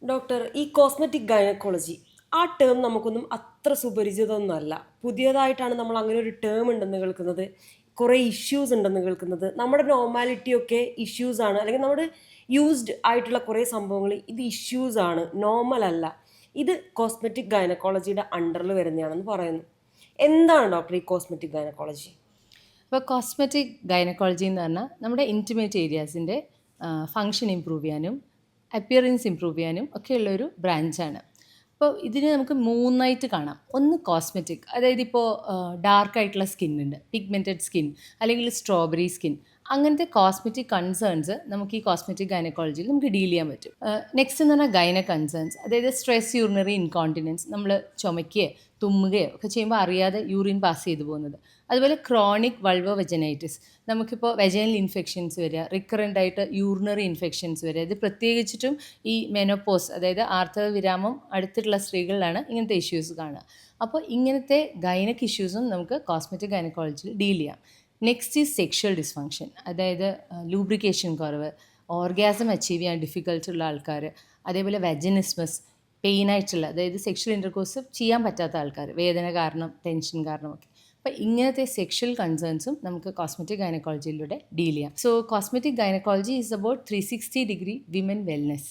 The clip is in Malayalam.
ഡോക്ടർ, ഈ കോസ്മെറ്റിക് ഗൈനക്കോളജി ആ ടേം നമുക്കൊന്നും അത്ര സുപരിചിതമൊന്നുമല്ല. പുതിയതായിട്ടാണ് നമ്മൾ അങ്ങനെ ഒരു ടേം ഉണ്ടെന്ന് കേൾക്കുന്നത്. കുറേ ഇഷ്യൂസ് ഉണ്ടെന്ന് കേൾക്കുന്നത്. നമ്മുടെ നോർമാലിറ്റിയൊക്കെ ഇഷ്യൂസ് ആണ്, അല്ലെങ്കിൽ നമ്മുടെ യൂസ്ഡ് ആയിട്ടുള്ള കുറേ സംഭവങ്ങൾ ഇത് ഇഷ്യൂസ് ആണ്, നോർമൽ അല്ല. ഇത് കോസ്മെറ്റിക് ഗൈനക്കോളജിയുടെ അണ്ടറിൽ വരുന്നതാണെന്ന് പറയുന്നു. എന്താണ് ഡോക്ടർ ഈ കോസ്മെറ്റിക് ഗൈനക്കോളജി? ഇപ്പോൾ കോസ്മെറ്റിക് ഗൈനക്കോളജി എന്ന് പറഞ്ഞാൽ നമ്മുടെ ഇൻറ്റിമേറ്റ് ഏരിയാസിൻ്റെ ഫങ്ഷൻ ഇമ്പ്രൂവ് ചെയ്യാനും അപ്പിയറൻസ് ഇമ്പ്രൂവ് ചെയ്യാനും ഒക്കെയുള്ളൊരു ബ്രാഞ്ചാണ്. അപ്പോൾ ഇതിന് നമുക്ക് മൂന്നായിട്ട് കാണാം. ഒന്ന് കോസ്മെറ്റിക്, അതായത് ഇപ്പോൾ ഡാർക്കായിട്ടുള്ള സ്കിന്നുണ്ട്, പിഗ്മെൻറ്റഡ് സ്കിൻ അല്ലെങ്കിൽ സ്ട്രോബെറി സ്കിൻ, അങ്ങനത്തെ കോസ്മെറ്റിക് കൺസേൺസ് നമുക്ക് ഈ കോസ്മെറ്റിക് ഗൈനക്കോളജിയിൽ നമുക്ക് ഡീൽ ചെയ്യാൻ പറ്റും. നെക്സ്റ്റ് എന്ന് പറഞ്ഞാൽ ഗൈന കൺസേൺസ്, അതായത് സ്ട്രെസ് യൂറിനറി ഇൻകോണ്ടിനൻസ്, നമ്മൾ ചുമയ്ക്കുകയോ തുമ്മുകയോ ഒക്കെ ചെയ്യുമ്പോൾ അറിയാതെ യൂറിൻ പാസ് ചെയ്തു പോകുന്നത്. അതുപോലെ ക്രോണിക് വൾവോ വെജനൈറ്റിസ്, നമുക്കിപ്പോൾ വെജനൽ ഇൻഫെക്ഷൻസ് വരിക, റിക്കറൻ്റ് ആയിട്ട് യൂറിനറി ഇൻഫെക്ഷൻസ് വരിക. ഇത് പ്രത്യേകിച്ചിട്ടും ഈ മെനോപോസ്, അതായത് ആർത്തവ വിരാമം അടുത്തിട്ടുള്ള സ്ത്രീകളിലാണ് ഇങ്ങനത്തെ ഇഷ്യൂസ് കാണുക. അപ്പോൾ ഇങ്ങനത്തെ ഗൈനക് ഇഷ്യൂസും നമുക്ക് കോസ്മെറ്റിക് ഗൈനക്കോളജിയിൽ ഡീൽ ചെയ്യാം. നെക്സ്റ്റ് ഈസ് സെക്ഷൽ ഡിസ്ഫങ്ഷൻ, അതായത് ലൂബ്രിക്കേഷൻ കുറവ്, ഓർഗാസം അച്ചീവ് ചെയ്യാൻ ഡിഫിക്കൽട്ട് ഉള്ള ആൾക്കാർ, അതേപോലെ വെജനിസ്മസ്, പെയിനായിട്ടുള്ള, അതായത് സെക്ഷൽ ഇൻ്റർകോഴ്സ് ചെയ്യാൻ പറ്റാത്ത ആൾക്കാർ, വേദന കാരണം, ടെൻഷൻ കാരണമൊക്കെ. അപ്പോൾ ഇങ്ങനത്തെ സെക്ഷൽ കൺസേൺസും നമുക്ക് കോസ്മെറ്റിക് ഗൈനക്കോളജിയിലൂടെ ഡീൽ ചെയ്യാം. So cosmetic gynaecology is about 360 degree women wellness.